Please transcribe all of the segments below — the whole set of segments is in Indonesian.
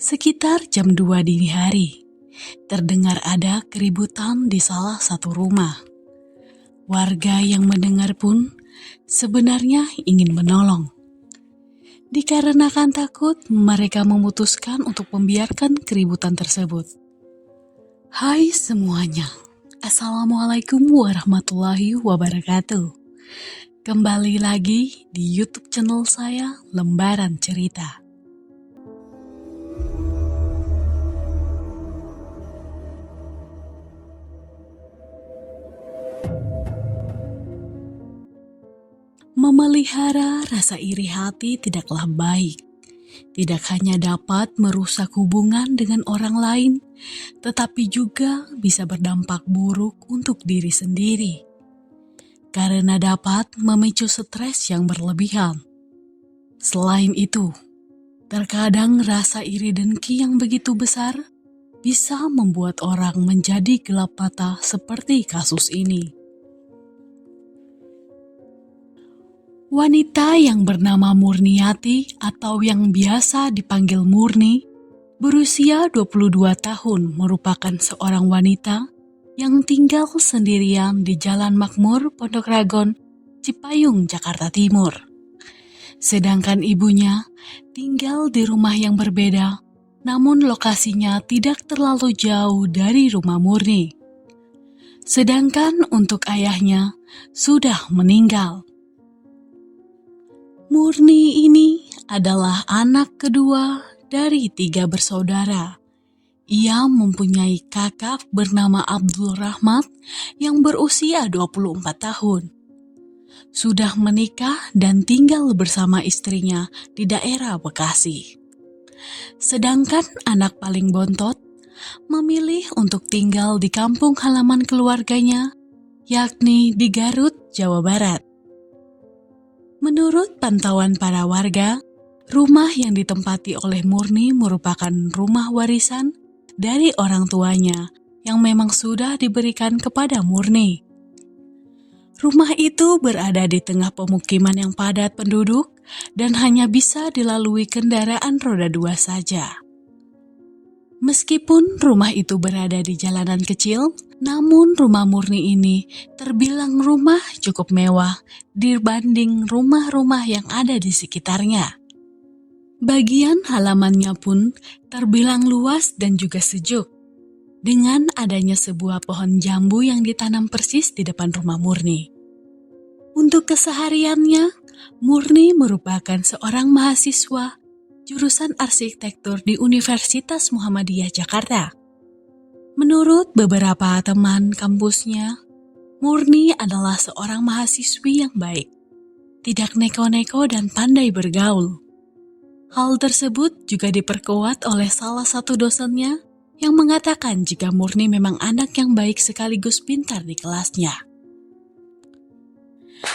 Sekitar jam 2 dini hari, terdengar ada keributan di salah satu rumah. Warga yang mendengar pun sebenarnya ingin menolong. Dikarenakan takut, mereka memutuskan untuk membiarkan keributan tersebut. Hai semuanya, Assalamualaikum warahmatullahi wabarakatuh. Kembali lagi di YouTube channel saya, Lembaran Cerita. Memelihara rasa iri hati tidaklah baik. Tidak hanya dapat merusak hubungan dengan orang lain, tetapi juga bisa berdampak buruk untuk diri sendiri. Karena dapat memicu stres yang berlebihan. Selain itu, terkadang rasa iri dengki yang begitu besar bisa membuat orang menjadi gelap mata seperti kasus ini. Wanita yang bernama Murniati atau yang biasa dipanggil Murni, berusia 22 tahun merupakan seorang wanita yang tinggal sendirian di Jalan Makmur, Pondok Ragon, Cipayung, Jakarta Timur. Sedangkan ibunya tinggal di rumah yang berbeda, namun lokasinya tidak terlalu jauh dari rumah Murni. Sedangkan untuk ayahnya sudah meninggal. Murni ini adalah anak kedua dari 3 bersaudara. Ia mempunyai kakak bernama Abdul Rahmat yang berusia 24 tahun. Sudah menikah dan tinggal bersama istrinya di daerah Bekasi. Sedangkan anak paling bontot memilih untuk tinggal di kampung halaman keluarganya, yakni di Garut, Jawa Barat. Menurut pantauan para warga, rumah yang ditempati oleh Murni merupakan rumah warisan dari orang tuanya yang memang sudah diberikan kepada Murni. Rumah itu berada di tengah pemukiman yang padat penduduk dan hanya bisa dilalui kendaraan roda 2 saja. Meskipun rumah itu berada di jalanan kecil, namun rumah Murni ini terbilang rumah cukup mewah dibanding rumah-rumah yang ada di sekitarnya. Bagian halamannya pun terbilang luas dan juga sejuk, dengan adanya sebuah pohon jambu yang ditanam persis di depan rumah Murni. Untuk kesehariannya, Murni merupakan seorang mahasiswa jurusan arsitektur di Universitas Muhammadiyah Jakarta. Menurut beberapa teman kampusnya, Murni adalah seorang mahasiswi yang baik, tidak neko-neko dan pandai bergaul. Hal tersebut juga diperkuat oleh salah satu dosennya yang mengatakan jika Murni memang anak yang baik sekaligus pintar di kelasnya.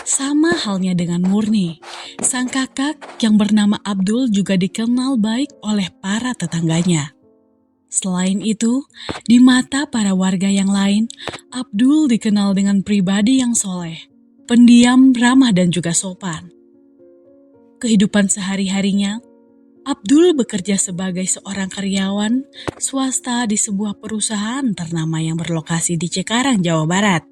Sama halnya dengan Murni, sang kakak yang bernama Abdul juga dikenal baik oleh para tetangganya. Selain itu, di mata para warga yang lain, Abdul dikenal dengan pribadi yang soleh, pendiam, ramah dan juga sopan. Kehidupan sehari-harinya, Abdul bekerja sebagai seorang karyawan swasta di sebuah perusahaan ternama yang berlokasi di Cikarang, Jawa Barat.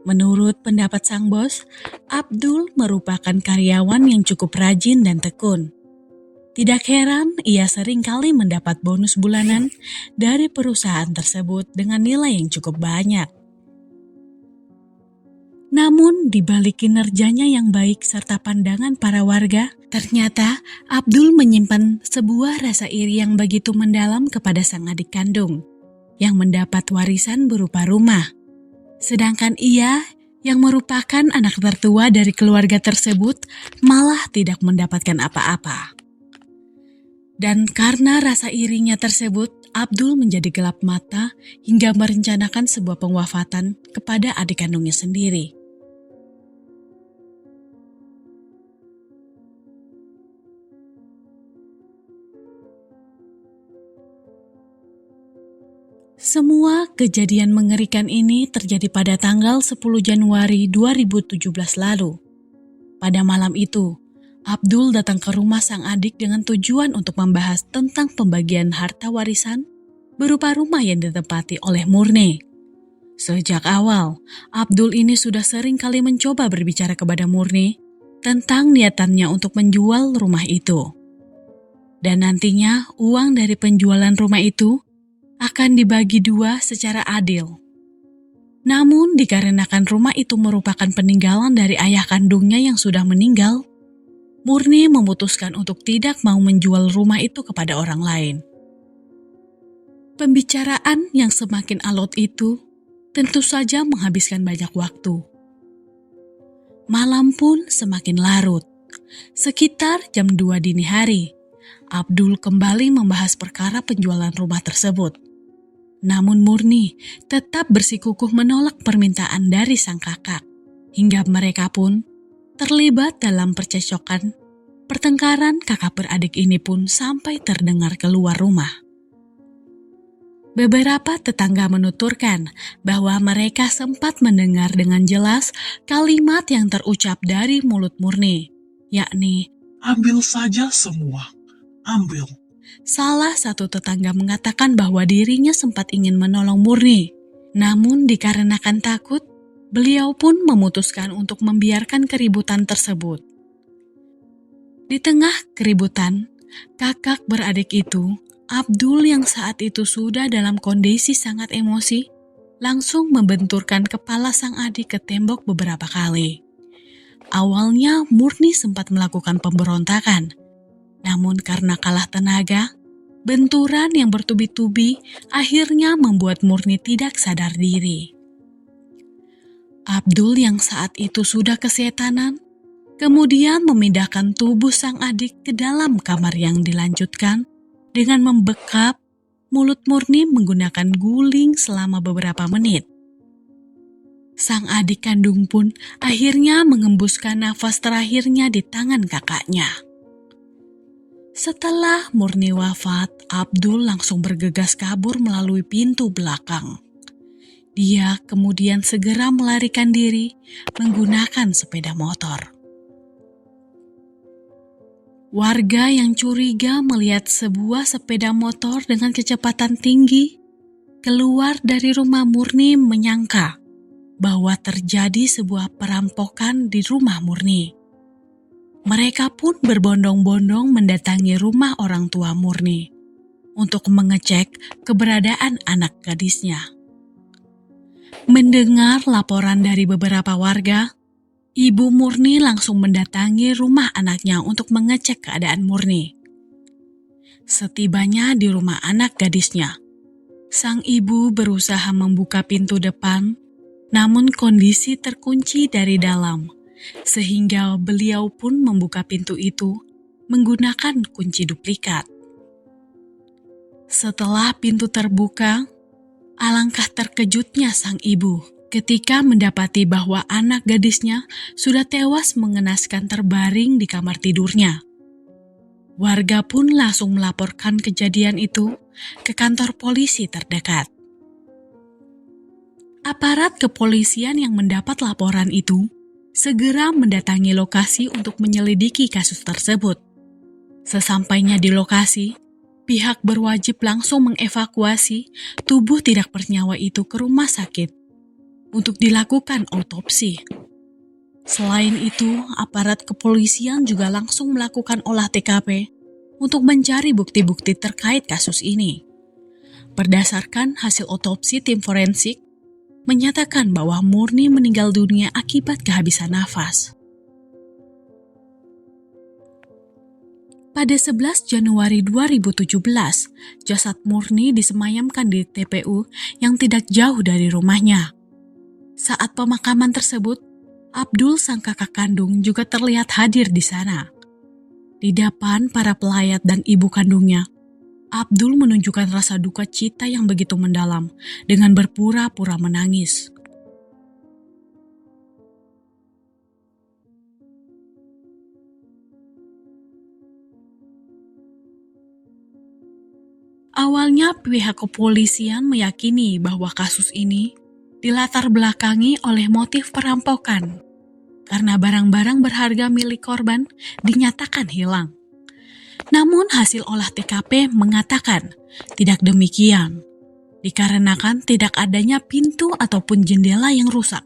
Menurut pendapat sang bos, Abdul merupakan karyawan yang cukup rajin dan tekun. Tidak heran ia sering kali mendapat bonus bulanan dari perusahaan tersebut dengan nilai yang cukup banyak. Namun di balik kinerjanya yang baik serta pandangan para warga, ternyata Abdul menyimpan sebuah rasa iri yang begitu mendalam kepada sang adik kandung yang mendapat warisan berupa rumah. Sedangkan ia yang merupakan anak tertua dari keluarga tersebut malah tidak mendapatkan apa-apa. Dan karena rasa irinya tersebut, Abdul menjadi gelap mata hingga merencanakan sebuah pengwafatan kepada adik kandungnya sendiri. Semua kejadian mengerikan ini terjadi pada tanggal 10 Januari 2017 lalu. Pada malam itu, Abdul datang ke rumah sang adik dengan tujuan untuk membahas tentang pembagian harta warisan berupa rumah yang ditempati oleh Murni. Sejak awal, Abdul ini sudah sering kali mencoba berbicara kepada Murni tentang niatannya untuk menjual rumah itu. Dan nantinya uang dari penjualan rumah itu akan dibagi dua secara adil. Namun dikarenakan rumah itu merupakan peninggalan dari ayah kandungnya yang sudah meninggal, Murni memutuskan untuk tidak mau menjual rumah itu kepada orang lain. Pembicaraan yang semakin alot itu tentu saja menghabiskan banyak waktu. Malam pun semakin larut. Sekitar jam 2 dini hari, Abdul kembali membahas perkara penjualan rumah tersebut. Namun Murni tetap bersikukuh menolak permintaan dari sang kakak, hingga mereka pun terlibat dalam percekcokan. Pertengkaran kakak beradik ini pun sampai terdengar keluar rumah. Beberapa tetangga menuturkan bahwa mereka sempat mendengar dengan jelas kalimat yang terucap dari mulut Murni, yakni, "Ambil saja semua, ambil." Salah satu tetangga mengatakan bahwa dirinya sempat ingin menolong Murni, namun dikarenakan takut, beliau pun memutuskan untuk membiarkan keributan tersebut. Di tengah keributan, kakak beradik itu, Abdul yang saat itu sudah dalam kondisi sangat emosi, langsung membenturkan kepala sang adik ke tembok beberapa kali. Awalnya Murni sempat melakukan pemberontakan, namun karena kalah tenaga, benturan yang bertubi-tubi akhirnya membuat Murni tidak sadar diri. Abdul yang saat itu sudah kesetanan, kemudian memindahkan tubuh sang adik ke dalam kamar yang dilanjutkan dengan membekap mulut Murni menggunakan guling selama beberapa menit. Sang adik kandung pun akhirnya mengembuskan nafas terakhirnya di tangan kakaknya. Setelah Murni wafat, Abdul langsung bergegas kabur melalui pintu belakang. Dia kemudian segera melarikan diri menggunakan sepeda motor. Warga yang curiga melihat sebuah sepeda motor dengan kecepatan tinggi keluar dari rumah Murni menyangka bahwa terjadi sebuah perampokan di rumah Murni. Mereka pun berbondong-bondong mendatangi rumah orang tua Murni untuk mengecek keberadaan anak gadisnya. Mendengar laporan dari beberapa warga, Ibu Murni langsung mendatangi rumah anaknya untuk mengecek keadaan Murni. Setibanya di rumah anak gadisnya, sang ibu berusaha membuka pintu depan, namun kondisi terkunci dari dalam, sehingga beliau pun membuka pintu itu menggunakan kunci duplikat. Setelah pintu terbuka, alangkah terkejutnya sang ibu ketika mendapati bahwa anak gadisnya sudah tewas mengenaskan terbaring di kamar tidurnya. Warga pun langsung melaporkan kejadian itu ke kantor polisi terdekat. Aparat kepolisian yang mendapat laporan itu segera mendatangi lokasi untuk menyelidiki kasus tersebut. Sesampainya di lokasi, pihak berwajib langsung mengevakuasi tubuh tidak bernyawa itu ke rumah sakit untuk dilakukan otopsi. Selain itu, aparat kepolisian juga langsung melakukan olah TKP untuk mencari bukti-bukti terkait kasus ini. Berdasarkan hasil otopsi tim forensik, menyatakan bahwa Murni meninggal dunia akibat kehabisan nafas. Pada 11 Januari 2017, jasad Murni disemayamkan di TPU yang tidak jauh dari rumahnya. Saat pemakaman tersebut, Abdul sang kakak kandung juga terlihat hadir di sana. Di depan para pelayat dan ibu kandungnya, Abdul menunjukkan rasa duka cita yang begitu mendalam dengan berpura-pura menangis. Awalnya pihak kepolisian meyakini bahwa kasus ini dilatar belakangi oleh motif perampokan, karena barang-barang berharga milik korban dinyatakan hilang. Namun hasil olah TKP mengatakan tidak demikian, dikarenakan tidak adanya pintu ataupun jendela yang rusak.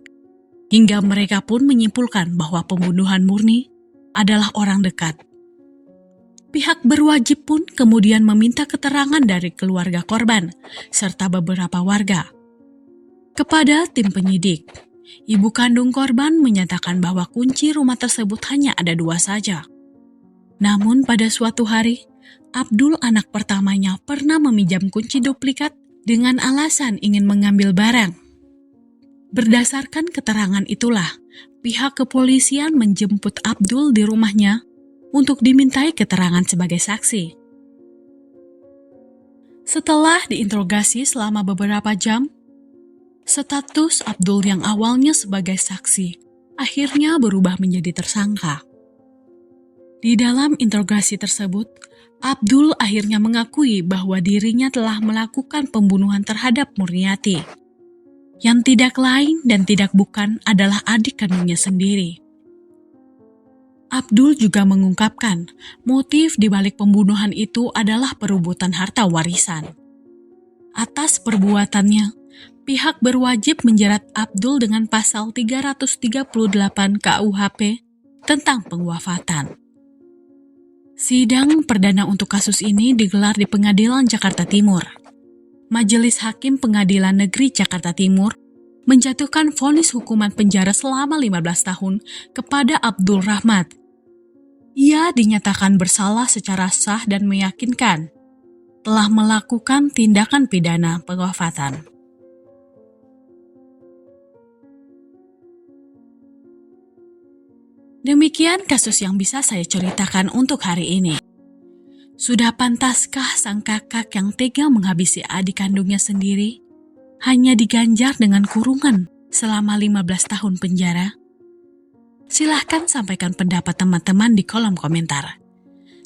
Hingga mereka pun menyimpulkan bahwa pembunuhan murni adalah orang dekat. Pihak berwajib pun kemudian meminta keterangan dari keluarga korban serta beberapa warga. Kepada tim penyidik, ibu kandung korban menyatakan bahwa kunci rumah tersebut hanya ada 2 saja. Namun pada suatu hari, Abdul anak pertamanya pernah meminjam kunci duplikat dengan alasan ingin mengambil barang. Berdasarkan keterangan itulah, pihak kepolisian menjemput Abdul di rumahnya untuk dimintai keterangan sebagai saksi. Setelah diinterogasi selama beberapa jam, status Abdul yang awalnya sebagai saksi akhirnya berubah menjadi tersangka. Di dalam interogasi tersebut, Abdul akhirnya mengakui bahwa dirinya telah melakukan pembunuhan terhadap Murniati, yang tidak lain dan tidak bukan adalah adik kandungnya sendiri. Abdul juga mengungkapkan motif di balik pembunuhan itu adalah perebutan harta warisan. Atas perbuatannya, pihak berwajib menjerat Abdul dengan pasal 338 KUHP tentang penguafatan. Sidang perdana untuk kasus ini digelar di Pengadilan Jakarta Timur. Majelis Hakim Pengadilan Negeri Jakarta Timur menjatuhkan vonis hukuman penjara selama 15 tahun kepada Abdul Rahmat. Ia dinyatakan bersalah secara sah dan meyakinkan telah melakukan tindakan pidana penguafatan. Demikian kasus yang bisa saya ceritakan untuk hari ini. Sudah pantaskah sang kakak yang tega menghabisi adik kandungnya sendiri hanya diganjar dengan kurungan selama 15 tahun penjara? Silahkan sampaikan pendapat teman-teman di kolom komentar.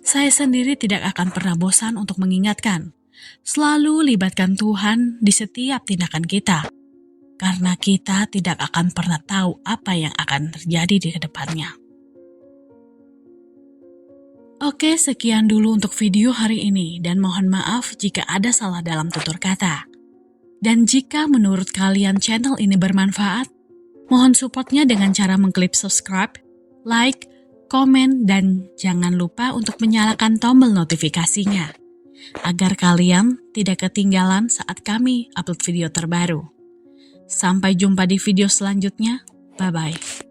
Saya sendiri tidak akan pernah bosan untuk mengingatkan, selalu libatkan Tuhan di setiap tindakan kita, karena kita tidak akan pernah tahu apa yang akan terjadi di kedepannya. Oke, sekian dulu untuk video hari ini dan mohon maaf jika ada salah dalam tutur kata. Dan jika menurut kalian channel ini bermanfaat, mohon supportnya dengan cara mengklik subscribe, like, komen, dan jangan lupa untuk menyalakan tombol notifikasinya, agar kalian tidak ketinggalan saat kami upload video terbaru. Sampai jumpa di video selanjutnya, bye-bye.